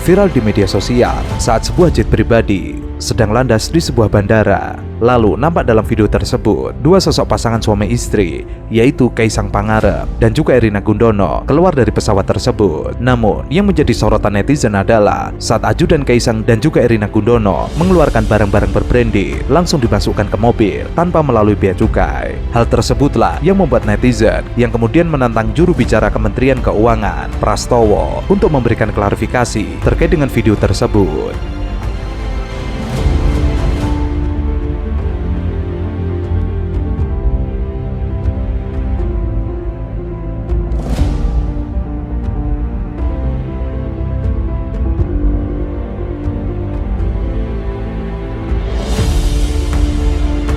viral di media sosial saat sebuah jet pribadi sedang landas di sebuah bandara. Lalu nampak dalam video tersebut dua sosok pasangan suami istri, yaitu Kaisang Pangarep dan juga Erina Gudono, keluar dari pesawat tersebut. Namun yang menjadi sorotan netizen adalah saat ajudan Kaisang dan juga Erina Gudono mengeluarkan barang-barang berbranded langsung dimasukkan ke mobil tanpa melalui bea cukai. Hal tersebutlah yang membuat netizen yang kemudian menantang juru bicara Kementerian Keuangan Prastowo untuk memberikan klarifikasi terkait dengan video tersebut.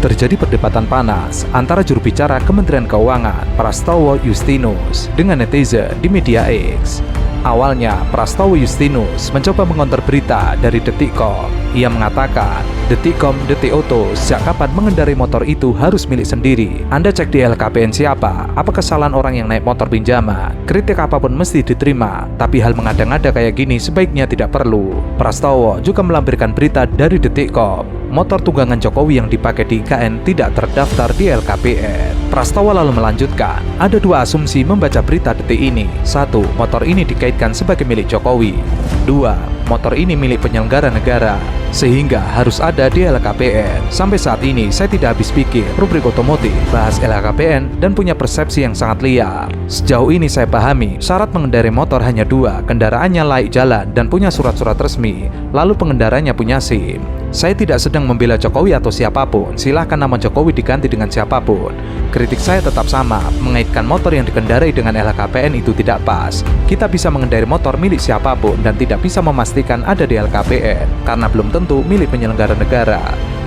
Terjadi perdebatan panas antara juru bicara Kementerian Keuangan Prastowo Justinus dengan netizen di media X. Awalnya, Prastowo Justinus mencoba mengonter berita dari Detikcom. Ia mengatakan, Detikcom Auto sejak kapan mengendarai motor itu harus milik sendiri? Anda cek di LHKPN siapa? Apa kesalahan orang yang naik motor pinjaman? Kritik apapun mesti diterima, tapi hal mengada-ngada kayak gini sebaiknya tidak perlu. Prastowo juga melampirkan berita dari Detikcom. Motor tunggangan Jokowi yang dipakai di IKN tidak terdaftar di LHKPN. Prastowo lalu melanjutkan, ada dua asumsi membaca berita Detik ini. 1. Motor ini dikaitkan sebagai milik Jokowi. 2. Motor ini milik penyelenggara negara, sehingga harus ada di LHKPN. Sampai saat ini saya tidak habis pikir rubrik otomotif bahas LHKPN dan punya persepsi yang sangat liar. Sejauh ini saya pahami syarat mengendarai motor hanya dua, kendaraannya layak jalan dan punya surat-surat resmi, lalu pengendaranya punya SIM. Saya tidak sedang membela Jokowi atau siapapun, silahkan nama Jokowi diganti dengan siapapun. Kritik saya tetap sama, mengaitkan motor yang dikendarai dengan LHKPN itu tidak pas. Kita bisa mengendarai motor milik siapapun dan tidak bisa memastikan ada di LHKPN, karena belum tentu milik penyelenggara negara.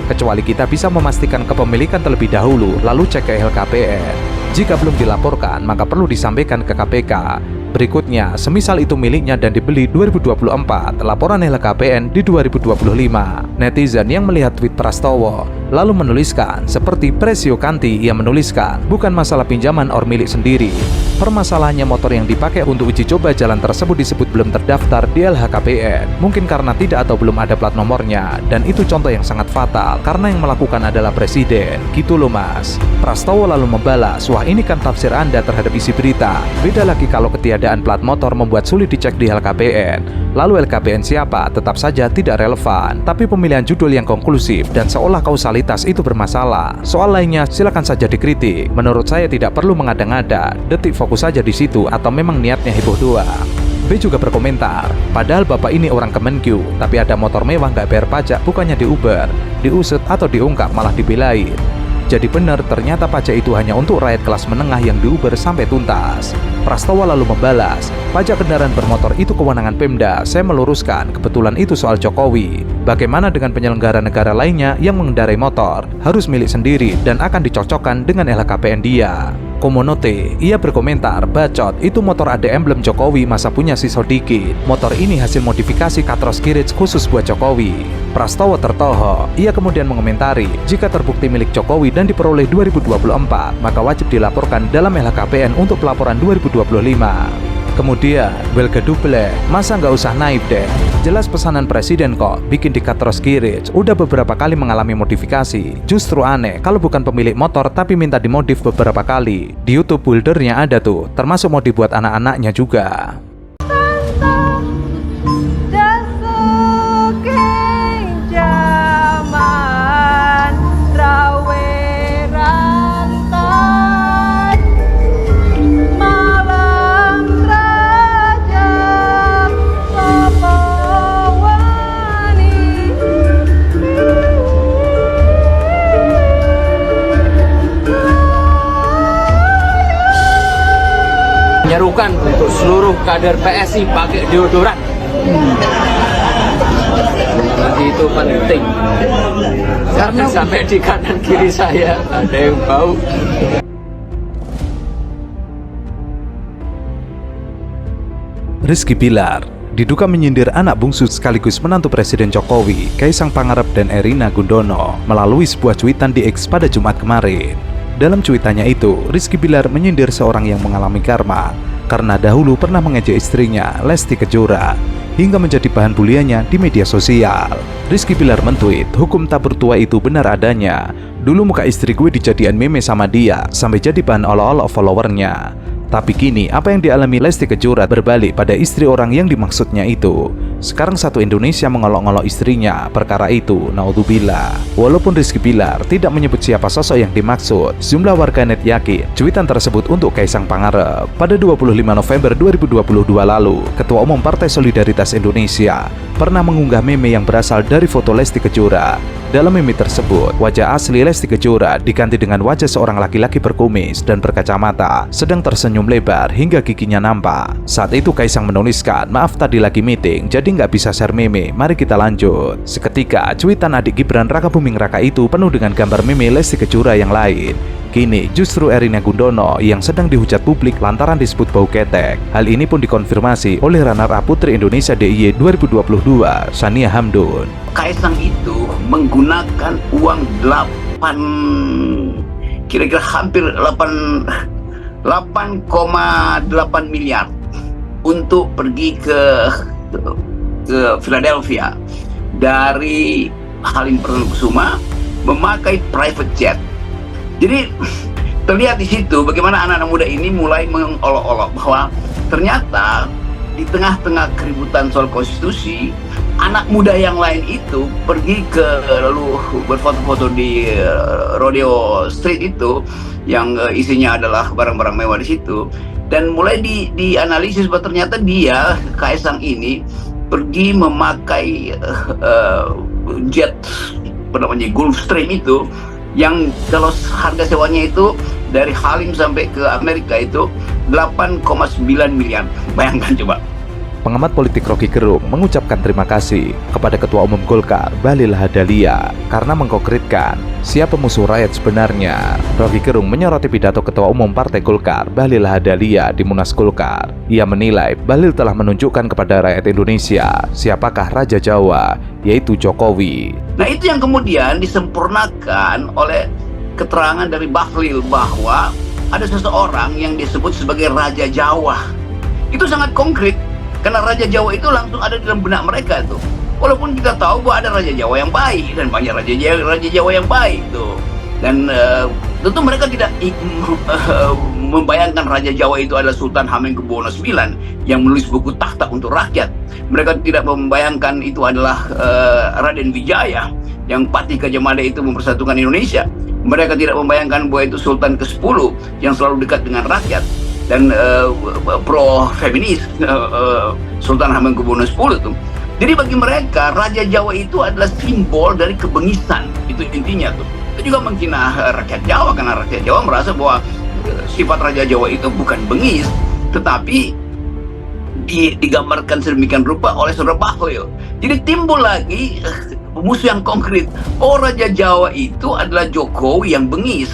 Kecuali kita bisa memastikan kepemilikan terlebih dahulu, lalu cek ke LHKPN. Jika belum dilaporkan, maka perlu disampaikan ke KPK. Berikutnya, semisal itu miliknya dan dibeli 2024, laporan LHKPN di 2025. Netizen yang melihat tweet Prastowo lalu menuliskan, seperti Presio Kanti, ia menuliskan, bukan masalah pinjaman or milik sendiri. Permasalahannya motor yang dipakai untuk uji coba jalan tersebut disebut belum terdaftar di LHKPN. Mungkin karena tidak atau belum ada plat nomornya, dan itu contoh yang sangat fatal karena yang melakukan adalah presiden. Gitu loh mas. Prastowo lalu membalas, wah ini kan tafsir Anda terhadap isi berita. Beda lagi kalau ketiadaan plat motor membuat sulit dicek di LHKPN. Lalu LHKPN siapa? Tetap saja tidak relevan. Tapi pemilihan judul yang konklusif dan seolah kausalitas itu bermasalah. Soal lainnya silakan saja dikritik. Menurut saya tidak perlu mengada-ngada. Detik fokus saja di situ atau memang niatnya heboh doang. B juga berkomentar, padahal bapak ini orang Kemenkyu, tapi ada motor mewah nggak bayar pajak, bukannya diuber, diusut atau diungkap malah dibelain. Jadi benar ternyata pajak itu hanya untuk rakyat kelas menengah yang diuber sampai tuntas. Prastowo lalu membalas, pajak kendaraan bermotor itu kewenangan Pemda. Saya meluruskan, kebetulan itu soal Jokowi. Bagaimana dengan penyelenggara negara lainnya yang mengendarai motor? Harus milik sendiri dan akan dicocokkan dengan LHKPN dia. Komonote, ia berkomentar, bacot, itu motor ada emblem Jokowi masa punya sisa dikit. Motor ini hasil modifikasi Katros Kirich khusus buat Jokowi. Prastowo tertohok, ia kemudian mengomentari, jika terbukti milik Jokowi dan diperoleh 2024, maka wajib dilaporkan dalam LHKPN untuk pelaporan 2025. Kemudian, Welgeduble, masa nggak usah naif deh. Jelas pesanan presiden kok, bikin di Katros Kirich. Udah beberapa kali mengalami modifikasi. Justru aneh, kalau bukan pemilik motor tapi minta dimodif beberapa kali. Di YouTube buildernya ada tuh, termasuk modif buat anak-anaknya juga. Menyerukan untuk seluruh kader PSI pakai deodoran. Itu penting. Karena sampai di kanan kiri saya ada yang bau. Rizky Bilar diduga menyindir anak bungsu sekaligus menantu Presiden Jokowi, Kaisang Pangarep dan Erina Gudono melalui sebuah cuitan di X pada Jumat kemarin. Dalam cuitannya itu, Rizky Bilar menyindir seorang yang mengalami karma karena dahulu pernah mengejek istrinya, Lesti Kejora. hingga menjadi bahan buliannya di media sosial. Rizky Bilar mentweet, hukum tabur tua itu benar adanya. Dulu muka istri gue dijadian meme sama dia, sampai jadi bahan olok-olok followernya. Tapi kini apa yang dialami Lesti Kejora berbalik pada istri orang yang dimaksudnya itu. Sekarang satu Indonesia mengolok-olok istrinya perkara itu, naudzubillah. Walaupun Rizky Bilar tidak menyebut siapa sosok yang dimaksud, sejumlah warganet yakin cuitan tersebut untuk Kaisang Pangarep. Pada 25 November 2022 lalu, Ketua Umum Partai Solidaritas Indonesia pernah mengunggah meme yang berasal dari foto Lesti Kejora. Dalam meme tersebut, wajah asli Lesti Kejora diganti dengan wajah seorang laki-laki berkumis dan berkacamata, sedang tersenyum lebar hingga giginya nampak. Saat itu Kaisang menuliskan, maaf tadi lagi meeting, jadi nggak bisa share meme, mari kita lanjut. Seketika, cuitan adik Gibran Raka Buming Raka itu penuh dengan gambar meme Lesti Kejora yang lain. Kini justru Erina Gundono yang sedang dihujat publik lantaran disebut bau ketek. Hal ini pun dikonfirmasi oleh runner-up Putri Indonesia DIY 2022, Shania Hamdun. Kaisang itu menggunakan uang 8, kira-kira hampir 8,8 miliar untuk pergi ke Philadelphia dari Halim Perdana memakai private jet. Jadi terlihat di situ bagaimana anak-anak muda ini mulai mengolok-olok bahwa ternyata di tengah-tengah keributan soal konstitusi, anak muda yang lain itu pergi ke lalu berfoto-foto di Rodeo Street itu yang isinya adalah barang-barang mewah di situ, dan mulai dianalisis bahwa ternyata dia Kaisang ini pergi memakai jet Gulfstream itu yang kalau harga sewanya itu dari Halim sampai ke Amerika itu 8,9 miliar. Bayangkan coba. Pengamat politik Rocky Gerung mengucapkan terima kasih kepada Ketua Umum Golkar Bahlil Lahadalia karena mengkonkretkan siapa musuh rakyat sebenarnya. Rocky Gerung menyoroti pidato Ketua Umum Partai Golkar Bahlil Lahadalia di Munas Golkar. Ia menilai Bahlil telah menunjukkan kepada rakyat Indonesia siapakah Raja Jawa, yaitu Jokowi. Nah, itu yang kemudian disempurnakan oleh keterangan dari Bahlil bahwa ada seseorang yang disebut sebagai Raja Jawa. Itu sangat konkret. Karena Raja Jawa itu langsung ada di dalam benak mereka tuh. Walaupun kita tahu bahwa ada Raja Jawa yang baik dan banyak Raja Jawa yang baik tuh. Dan tentu mereka tidak membayangkan Raja Jawa itu adalah Sultan Hamengkubuwono IX yang menulis buku Takhta untuk Rakyat. Mereka tidak membayangkan itu adalah Raden Wijaya yang Patih Gajah Mada itu mempersatukan Indonesia. Mereka tidak membayangkan bahwa itu Sultan ke-10 yang selalu dekat dengan rakyat dan pro-feminis, Sultan Hamengkubuwono X itu. Jadi bagi mereka Raja Jawa itu adalah simbol dari kebengisan, itu intinya tuh. Itu juga menghina rakyat Jawa karena rakyat Jawa merasa bahwa sifat Raja Jawa itu bukan bengis, tetapi digambarkan sedemikian rupa oleh saudara Bahlil. Jadi timbul lagi musuh yang konkret. Oh, Raja Jawa itu adalah Jokowi yang bengis.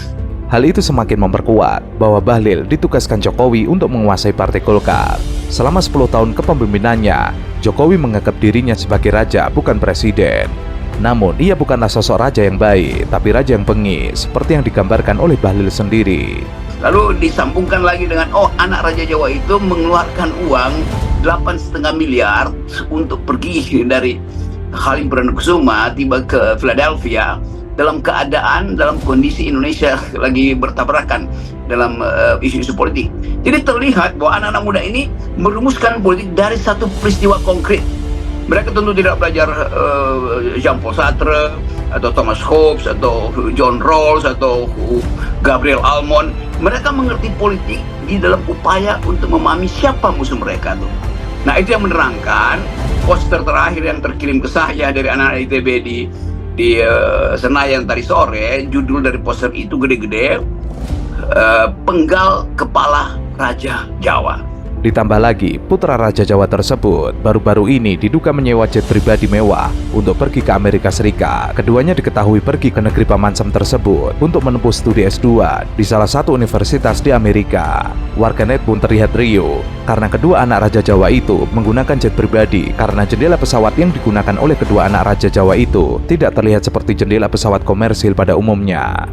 Hal itu semakin memperkuat bahwa Bahlil ditugaskan Jokowi untuk menguasai Partai Golkar. Selama 10 tahun kepemimpinannya, Jokowi menganggap dirinya sebagai raja, bukan presiden. Namun, ia bukanlah sosok raja yang baik, tapi raja yang bengis, seperti yang digambarkan oleh Bahlil sendiri. Lalu disambungkan lagi dengan, oh, anak Raja Jawa itu mengeluarkan uang 8,5 miliar untuk pergi dari Halim Perdana Kusuma tiba ke Philadelphia dalam kondisi Indonesia lagi bertabrakan dalam isu-isu politik. Jadi terlihat bahwa anak-anak muda ini merumuskan politik dari satu peristiwa konkret. Mereka tentu tidak belajar Jean-Paul Sartre atau Thomas Hobbes atau John Rawls atau Gabriel Almond. Mereka mengerti politik di dalam upaya untuk memahami siapa musuh mereka tuh. Nah, itu yang menerangkan poster terakhir yang terkirim ke saya dari anak-anak ITB di Senayan tadi sore. Judul dari poster itu gede-gede, Penggal Kepala Raja Jawa. Ditambah lagi, putra Raja Jawa tersebut baru-baru ini diduga menyewa jet pribadi mewah untuk pergi ke Amerika Serikat. Keduanya diketahui pergi ke negeri Paman Sam tersebut untuk menempuh studi S2 di salah satu universitas di Amerika. Warganet pun terlihat riuh karena kedua anak Raja Jawa itu menggunakan jet pribadi karena jendela pesawat yang digunakan oleh kedua anak Raja Jawa itu tidak terlihat seperti jendela pesawat komersil pada umumnya.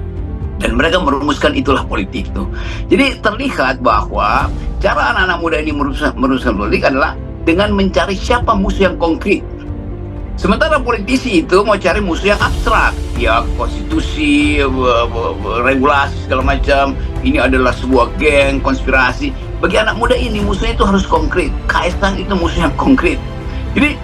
Dan mereka merumuskan itulah politik tuh. Jadi terlihat bahwa cara anak-anak muda ini merumuskan politik adalah dengan mencari siapa musuh yang konkret. Sementara politisi itu mau cari musuh yang abstrak, ya konstitusi, regulasi segala macam. Ini adalah sebuah geng, konspirasi. Bagi anak muda ini musuhnya itu harus konkret. Kaisang itu musuh yang konkret. Jadi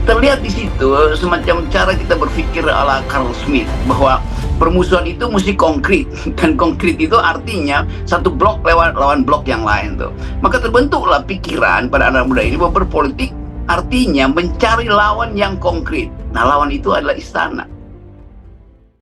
terlihat di situ semacam cara kita berpikir ala Carl Smith bahwa permusuhan itu mesti konkret, dan konkret itu artinya satu blok lawan blok yang lain tuh. Maka terbentuklah pikiran pada anak muda ini bahwa berpolitik artinya mencari lawan yang konkret. Nah, lawan itu adalah istana.